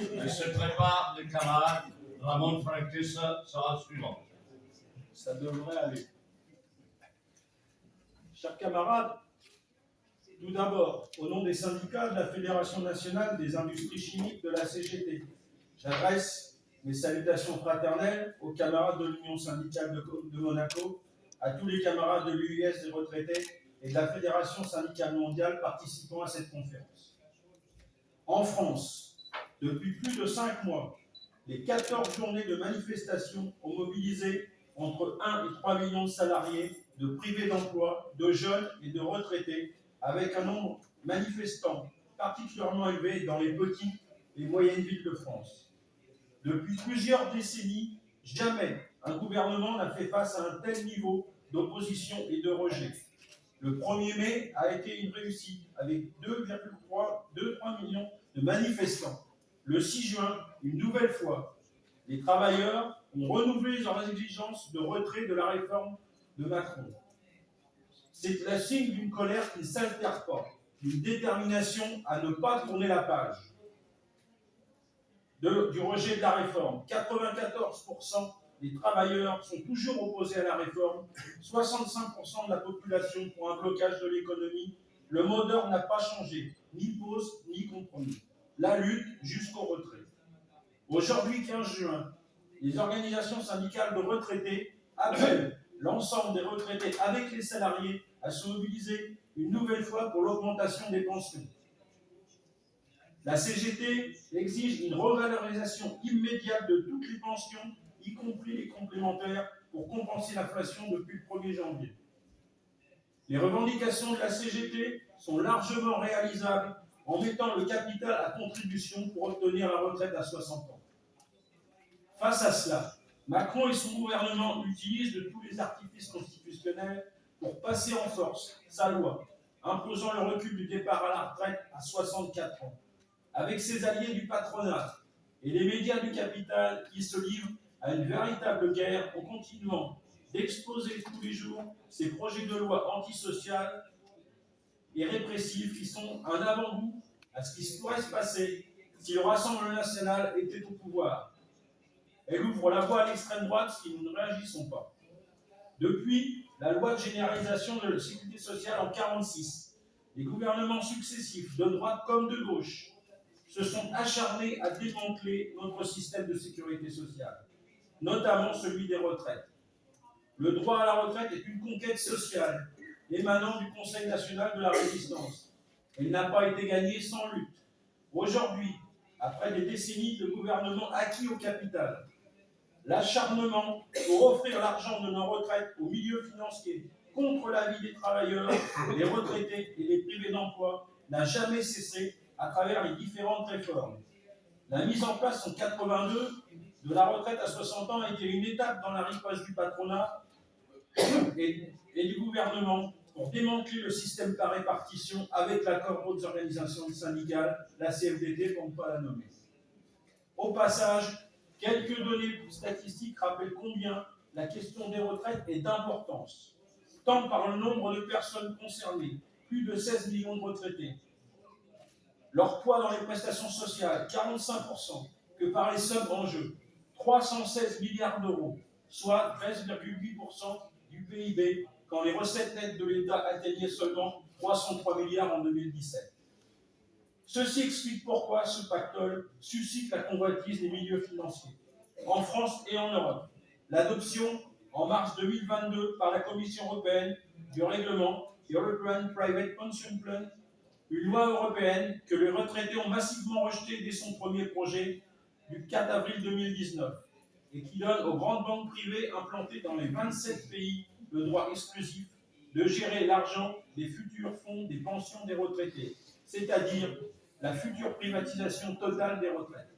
Et se prépare les camarades. Ramon Franquesa sera le suivant. Ça devrait aller. Chers camarades, tout d'abord, au nom des syndicats de la Fédération nationale des industries chimiques de la CGT, j'adresse mes salutations fraternelles aux camarades de l'Union syndicale de Monaco, à tous les camarades de l'UIS des retraités et de la Fédération syndicale mondiale participant à cette conférence. En France, depuis plus de 5 mois, les 14 journées de manifestation ont mobilisé entre 1 et 3 millions de salariés, de privés d'emploi, de jeunes et de retraités, avec un nombre manifestant particulièrement élevé dans les petites et moyennes villes de France. Depuis plusieurs décennies, jamais un gouvernement n'a fait face à un tel niveau d'opposition et de rejet. Le 1er mai a été une réussite avec 2,3 millions de manifestants. Le 6 juin, une nouvelle fois, les travailleurs ont renouvelé leurs exigences de retrait de la réforme de Macron. C'est le signe d'une colère qui ne s'altère pas, d'une détermination à ne pas tourner la page du rejet de la réforme. 94% des travailleurs sont toujours opposés à la réforme, 65% de la population pour un blocage de l'économie. Le mot d'ordre n'a pas changé, ni pause, ni compromis. La lutte jusqu'au retrait. Aujourd'hui, 15 juin, les organisations syndicales de retraités appellent l'ensemble des retraités avec les salariés à se mobiliser une nouvelle fois pour l'augmentation des pensions. La CGT exige une revalorisation immédiate de toutes les pensions, y compris les complémentaires, pour compenser l'inflation depuis le 1er janvier. Les revendications de la CGT sont largement réalisables en mettant le capital à contribution pour obtenir la retraite à 60 ans. Face à cela, Macron et son gouvernement utilisent de tous les artifices constitutionnels pour passer en force sa loi, imposant le recul du départ à la retraite à 64 ans, avec ses alliés du patronat et les médias du capital qui se livrent à une véritable guerre en continuant d'exposer tous les jours ces projets de loi antisociales et répressifs qui sont un avant-goût à ce qui pourrait se passer si le Rassemblement national était au pouvoir. Elle ouvre la voie à l'extrême droite si nous ne réagissons pas. Depuis la loi de généralisation de la sécurité sociale en 1946, les gouvernements successifs, de droite comme de gauche, se sont acharnés à démanteler notre système de sécurité sociale, notamment celui des retraites. Le droit à la retraite est une conquête sociale émanant du Conseil national de la résistance. Elle n'a pas été gagnée sans lutte. Aujourd'hui, après des décennies de gouvernement acquis au capital, l'acharnement pour offrir l'argent de nos retraites aux milieux financiers contre l'avis des travailleurs, des retraités et des privés d'emploi n'a jamais cessé à travers les différentes réformes. La mise en place en 1982 de la retraite à 60 ans a été une étape dans la riposte du patronat et du gouvernement pour démanteler le système par répartition avec l'accord d'autres organisations syndicales, la CFDT pour ne pas la nommer. Au passage, quelques données statistiques rappellent combien la question des retraites est d'importance, tant par le nombre de personnes concernées, plus de 16 millions de retraités, leur poids dans les prestations sociales, 45%, que par les sommes en jeu, 316 milliards d'euros, soit 13,8% du PIB, quand les recettes nettes de l'État atteignaient seulement 303 milliards en 2017. Ceci explique pourquoi ce pactole suscite la convoitise des milieux financiers. En France et en Europe, l'adoption en mars 2022 par la Commission européenne du règlement European Private Pension Plan, une loi européenne que les retraités ont massivement rejetée dès son premier projet du 4 avril 2019 et qui donne aux grandes banques privées implantées dans les 27 pays le droit exclusif de gérer l'argent des futurs fonds des pensions des retraités, c'est-à-dire la future privatisation totale des retraites.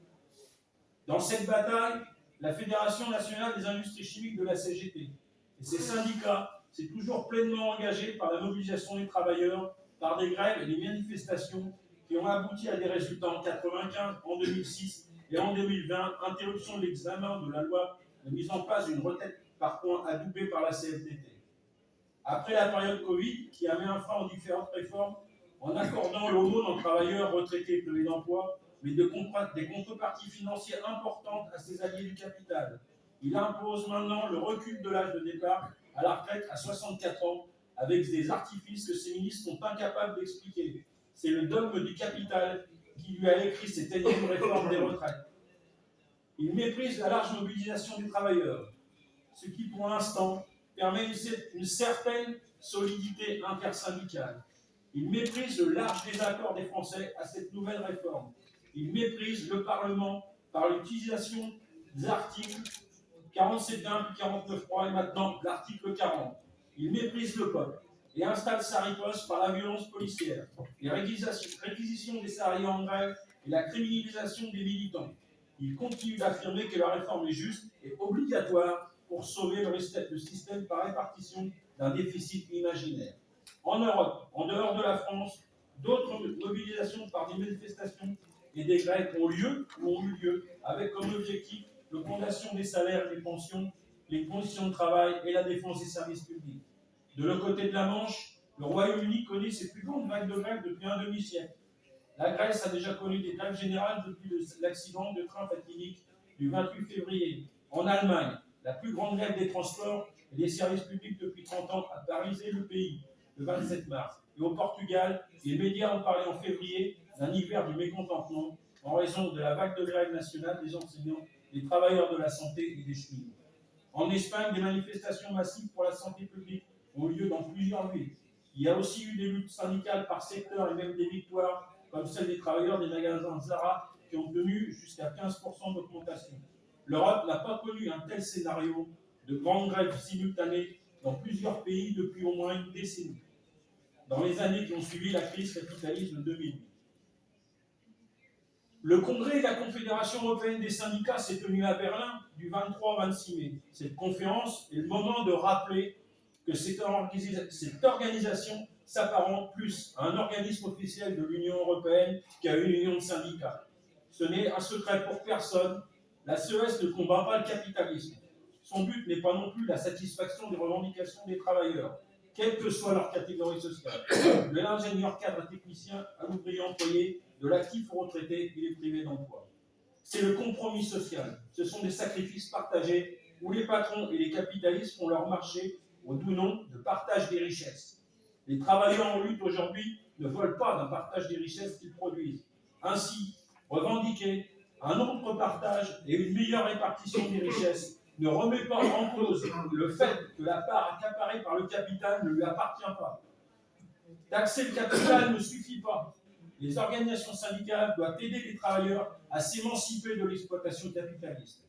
Dans cette bataille, la Fédération nationale des industries chimiques de la CGT et ses syndicats s'est toujours pleinement engagée par la mobilisation des travailleurs, par des grèves et des manifestations qui ont abouti à des résultats en 1995, en 2006 et en 2020, interruption de l'examen de la loi de mise en place d'une retraite par points adoubée par la CFDT. Après la période Covid, qui a mis un frein aux différentes réformes, en accordant l'aumône aux travailleurs retraités et privés d'emploi, mais des contreparties financières importantes à ses alliés du capital. Il impose maintenant le recul de l'âge de départ à la retraite à 64 ans, avec des artifices que ses ministres sont incapables d'expliquer. C'est le dogme du capital qui lui a écrit cette énième réforme des retraites. Il méprise la large mobilisation des travailleurs, ce qui, pour l'instant, permet une certaine solidité intersyndicale. Il méprise le large désaccord des Français à cette nouvelle réforme. Il méprise le Parlement par l'utilisation des articles 47.1 puis 49.3 et maintenant l'article 40. Il méprise le peuple et installe sa riposte par la violence policière, les réquisitions des salariés en grève et la criminalisation des militants. Il continue d'affirmer que la réforme est juste et obligatoire pour sauver le système par répartition d'un déficit imaginaire. En Europe, en dehors de la France, d'autres mobilisations par des manifestations et des grèves ont lieu ou ont eu lieu avec comme objectif l'augmentation des salaires et des pensions, les conditions de travail et la défense des services publics. De l'autre côté de la Manche, le Royaume-Uni connaît ses plus grandes vagues de grève depuis un demi-siècle. La Grèce a déjà connu des grèves générales depuis l'accident de train fatidique du 28 février. En Allemagne, la plus grande grève des transports et des services publics depuis 30 ans a paralysé le pays le 27 mars. Et au Portugal, les médias ont parlé en février d'un hiver du mécontentement en raison de la vague de grève nationale des enseignants, des travailleurs de la santé et des cheminots. En Espagne, des manifestations massives pour la santé publique ont eu lieu dans plusieurs villes. Il y a aussi eu des luttes syndicales par secteur et même des victoires, comme celle des travailleurs des magasins Zara, qui ont tenu jusqu'à 15% d'augmentation. L'Europe n'a pas connu un tel scénario de grandes grèves simultanées dans plusieurs pays depuis au moins une décennie, dans les années qui ont suivi la crise capitaliste de 2008. Le congrès de la Confédération européenne des syndicats s'est tenu à Berlin du 23 au 26 mai. Cette conférence est le moment de rappeler que cette organisation s'apparente plus à un organisme officiel de l'Union européenne qu'à une union de syndicats. Ce n'est un secret pour personne, la CES ne combat pas le capitalisme. Son but n'est pas non plus la satisfaction des revendications des travailleurs, quelle que soit leur catégorie sociale, de l'ingénieur cadre technicien à l'ouvrier employé, de l'actif au retraité et les privés d'emploi. C'est le compromis social. Ce sont des sacrifices partagés où les patrons et les capitalistes font leur marché au doux nom de partage des richesses. Les travailleurs en lutte aujourd'hui ne veulent pas d'un partage des richesses qu'ils produisent. Ainsi, revendiquer un autre partage et une meilleure répartition des richesses ne remet pas en cause le fait que la part accaparée par le capital ne lui appartient pas. Taxer le capital ne suffit pas. Les organisations syndicales doivent aider les travailleurs à s'émanciper de l'exploitation capitaliste.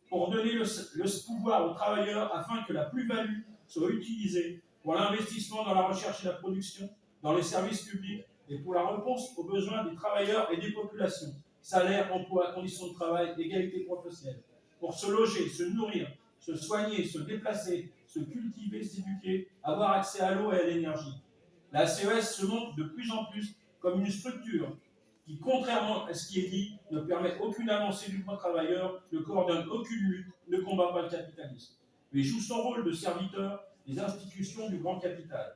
Pour donner le pouvoir aux travailleurs afin que la plus-value soit utilisée pour l'investissement dans la recherche et la production, dans les services publics et pour la réponse aux besoins des travailleurs et des populations. Salaire, emploi, conditions de travail, égalité professionnelle. Pour se loger, se nourrir, se soigner, se déplacer, se cultiver, s'éduquer, avoir accès à l'eau et à l'énergie. La CES se montre de plus en plus comme une structure qui, contrairement à ce qui est dit, ne permet aucune avancée du droit travailleur, ne coordonne aucune lutte, ne combat pas le capitalisme, mais joue son rôle de serviteur des institutions du grand capital.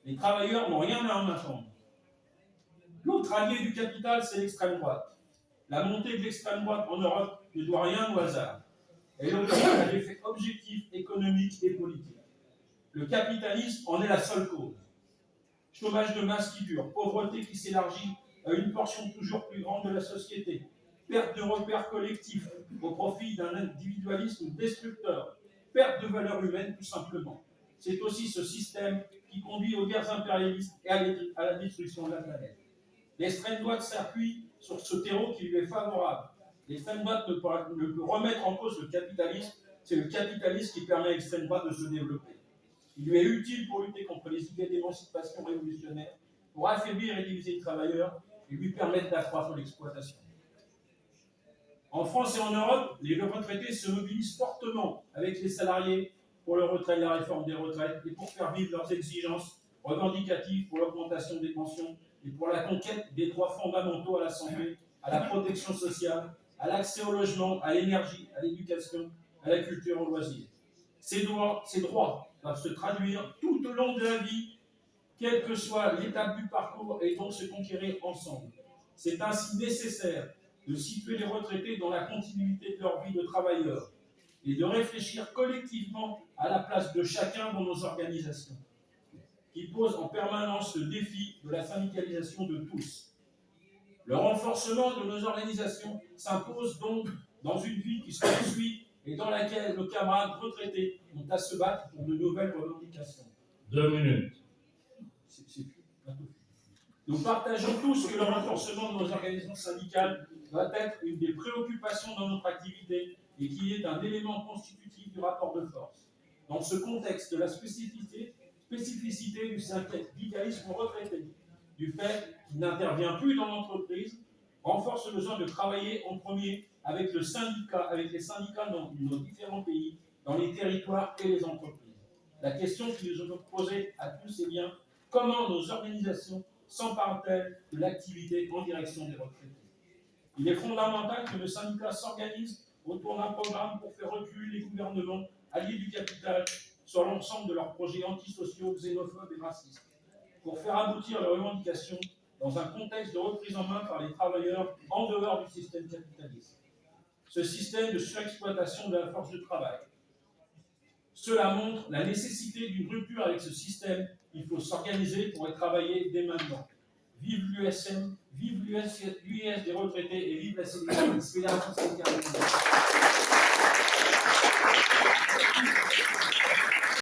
Les travailleurs n'ont rien à en attendre. L'autre allié du capital, c'est l'extrême droite. La montée de l'extrême droite en Europe ne doit rien au hasard. Elle obtient un effet objectif, économique et politique. Le capitalisme en est la seule cause. Chômage de masse qui dure, pauvreté qui s'élargit à une portion toujours plus grande de la société, perte de repères collectifs au profit d'un individualisme destructeur, perte de valeurs humaines tout simplement. C'est aussi ce système qui conduit aux guerres impérialistes et à la destruction de la planète. L'extrême droite s'appuie sur ce terreau qui lui est favorable. L'extrême droite ne peut remettre en cause le capitalisme, c'est le capitalisme qui permet à l'extrême droite de se développer. Il lui est utile pour lutter contre les idées d'émancipation révolutionnaire, pour affaiblir et diviser les travailleurs et lui permettre d'accroître l'exploitation. En France et en Europe, les retraités se mobilisent fortement avec les salariés pour le retrait de la réforme des retraites et pour faire vivre leurs exigences revendicatives pour l'augmentation des pensions et pour la conquête des droits fondamentaux à la santé, à la protection sociale, à l'accès au logement, à l'énergie, à l'éducation, à la culture, aux loisirs. Ces droits doivent se traduire tout au long de la vie, quelle que soit l'étape du parcours, et donc se conquérir ensemble. C'est ainsi nécessaire de situer les retraités dans la continuité de leur vie de travailleurs et de réfléchir collectivement à la place de chacun dans nos organisations, qui pose en permanence le défi de la syndicalisation de tous. Le renforcement de nos organisations s'impose donc dans une vie qui se poursuit et dans laquelle nos camarades retraités ont à se battre pour de nouvelles revendications. 2 minutes. Nous partageons tous que le renforcement de nos organisations syndicales doit être une des préoccupations dans notre activité et qu'il est un élément constitutif du rapport de force. Dans ce contexte de la spécificité du syndicalisme retraité, du fait qu'il n'intervient plus dans l'entreprise, renforce le besoin de travailler en premier avec les syndicats dans nos différents pays, dans les territoires et les entreprises. La question qui nous est posée à tous est bien comment nos organisations s'emparent-elles de l'activité en direction des retraités. Il est fondamental que le syndicat s'organise autour d'un programme pour faire reculer les gouvernements alliés du capital sur l'ensemble de leurs projets antisociaux, xénophobes et racistes, pour faire aboutir leurs revendications dans un contexte de reprise en main par les travailleurs en dehors du système capitaliste. Ce système de surexploitation de la force de travail. Cela montre la nécessité d'une rupture avec ce système. Il faut s'organiser pour y travailler dès maintenant. Vive l'USM, vive l'US des retraités et vive la Fédération syndicale.